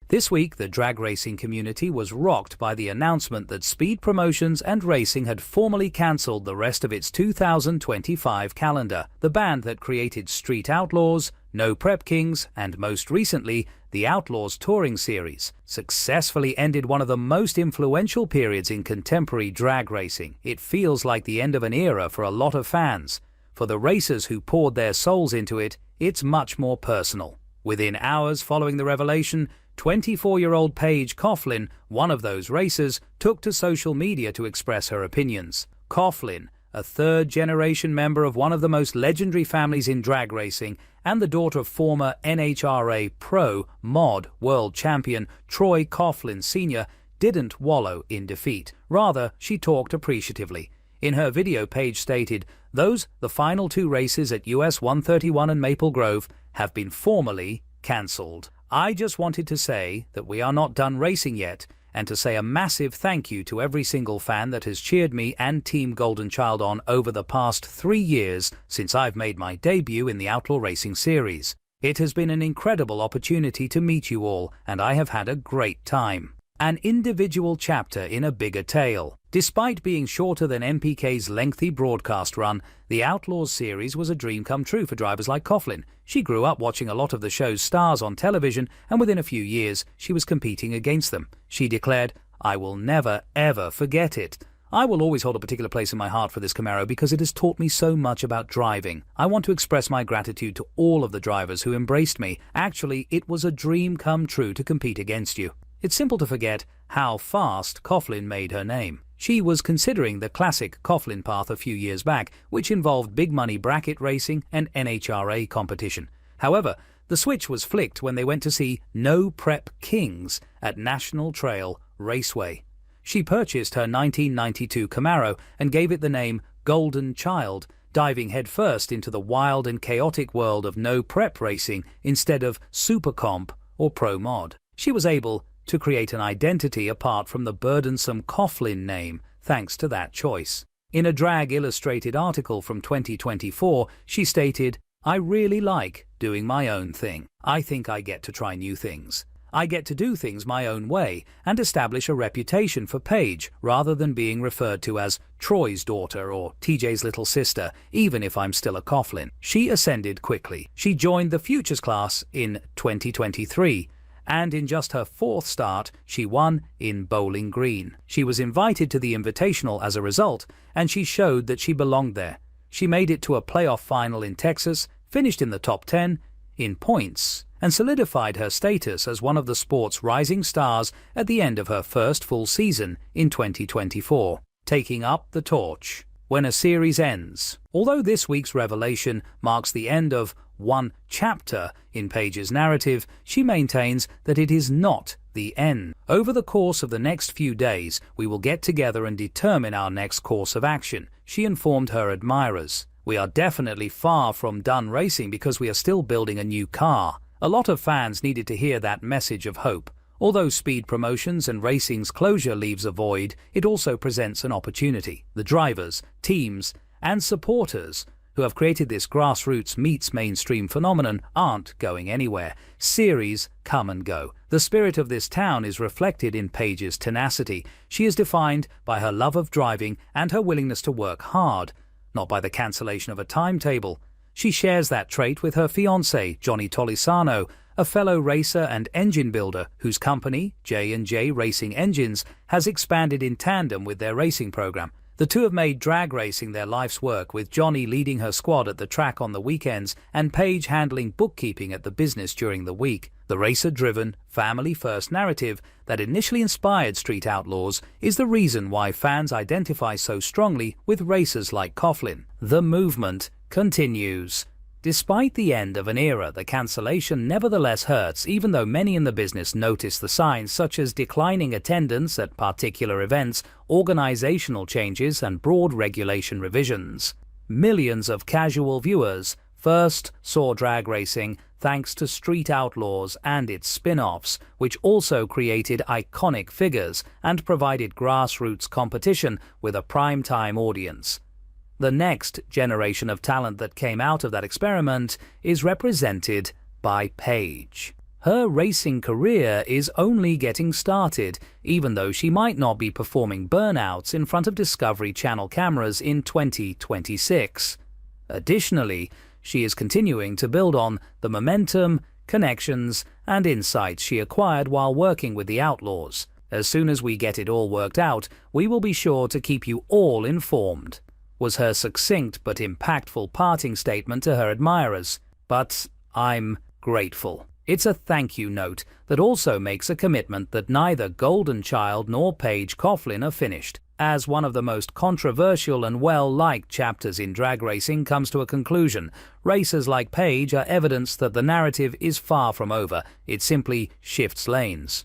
This week, the drag racing community was rocked by the announcement that Speed Promotions and Racing had formally cancelled the rest of its 2025 calendar. The band that created Street Outlaws, No Prep Kings, and most recently, the Outlaws touring series, successfully ended one of the most influential periods in contemporary drag racing. It feels like the end of an era for a lot of fans. For the racers who poured their souls into it, it's much more personal. Within hours following the revelation, 24-year-old Paige Coughlin, one of those racers, took to social media to express her opinions. Coughlin, a third-generation member of one of the most legendary families in drag racing and the daughter of former NHRA Pro Mod World Champion Troy Coughlin Sr., didn't wallow in defeat. Rather, she talked appreciatively. In her video, Paige stated, the final two races at US 131 and Maple Grove, have been formally cancelled. I just wanted to say that we are not done racing yet, and to say a massive thank you to every single fan that has cheered me and Team Golden Child on over the past 3 years since I've made my debut in the Outlaw Racing series. It has been an incredible opportunity to meet you all, and I have had a great time. An individual chapter in a bigger tale. Despite being shorter than NPK's lengthy broadcast run, the Outlaws series was a dream come true for drivers like Coughlin. She grew up watching a lot of the show's stars on television, and within a few years, she was competing against them. She declared, "I will never, ever forget it. I will always hold a particular place in my heart for this Camaro because it has taught me so much about driving. I want to express my gratitude to all of the drivers who embraced me. Actually, it was a dream come true to compete against you." It's simple to forget how fast Coughlin made her name. She was considering the classic Coughlin path a few years back, which involved big money bracket racing and NHRA competition. However, the switch was flicked when they went to see No Prep Kings at National Trail Raceway. She purchased her 1992 Camaro and gave it the name Golden Child, diving headfirst into the wild and chaotic world of no prep racing instead of Super Comp or Pro Mod. She was able to create an identity apart from the burdensome Coughlin name, thanks to that choice. In a Drag Illustrated article from 2024, she stated, "I really like doing my own thing. I think I get to try new things. I get to do things my own way and establish a reputation for Paige rather than being referred to as Troy's daughter or TJ's little sister, even if I'm still a Coughlin." She ascended quickly. She joined the Futures class in 2023. And in just her 4th start, she won in Bowling Green. She was invited to the Invitational as a result, and she showed that she belonged there. She made it to a playoff final in Texas, finished in the top 10 in points, and solidified her status as one of the sport's rising stars at the end of her first full season in 2024, taking up the torch. When a series ends. Although this week's revelation marks the end of one chapter in Paige's narrative, she maintains that it is not the end. Over the course of the next few days, we will get together and determine our next course of action, she informed her admirers. We are definitely far from done racing because we are still building a new car. A lot of fans needed to hear that message of hope. Although Speed Promotions and Racing's closure leaves a void, it also presents an opportunity. The drivers, teams, and supporters who have created this grassroots meets mainstream phenomenon aren't going anywhere. Series come and go. The spirit of this town is reflected in Paige's tenacity. She is defined by her love of driving and her willingness to work hard, not by the cancellation of a timetable. She shares that trait with her fiancé, Johnny Tollisano, a fellow racer and engine builder whose company, J&J Racing Engines, has expanded in tandem with their racing program. The two have made drag racing their life's work, with Johnny leading her squad at the track on the weekends and Paige handling bookkeeping at the business during the week. The racer-driven, family-first narrative that initially inspired Street Outlaws is the reason why fans identify so strongly with racers like Coughlin. The movement continues. Despite the end of an era, the cancellation nevertheless hurts, even though many in the business notice the signs such as declining attendance at particular events, organizational changes, and broad regulation revisions. Millions of casual viewers first saw drag racing thanks to Street Outlaws and its spin-offs, which also created iconic figures and provided grassroots competition with a prime-time audience. The next generation of talent that came out of that experiment is represented by Paige. Her racing career is only getting started, even though she might not be performing burnouts in front of Discovery Channel cameras in 2026. Additionally, she is continuing to build on the momentum, connections, and insights she acquired while working with the Outlaws. As soon as we get it all worked out, we will be sure to keep you all informed, was her succinct but impactful parting statement to her admirers. But I'm grateful. It's a thank you note that also makes a commitment that neither Golden Child nor Paige Coughlin are finished. As one of the most controversial and well-liked chapters in drag racing comes to a conclusion, racers like Paige are evidence that the narrative is far from over. It simply shifts lanes.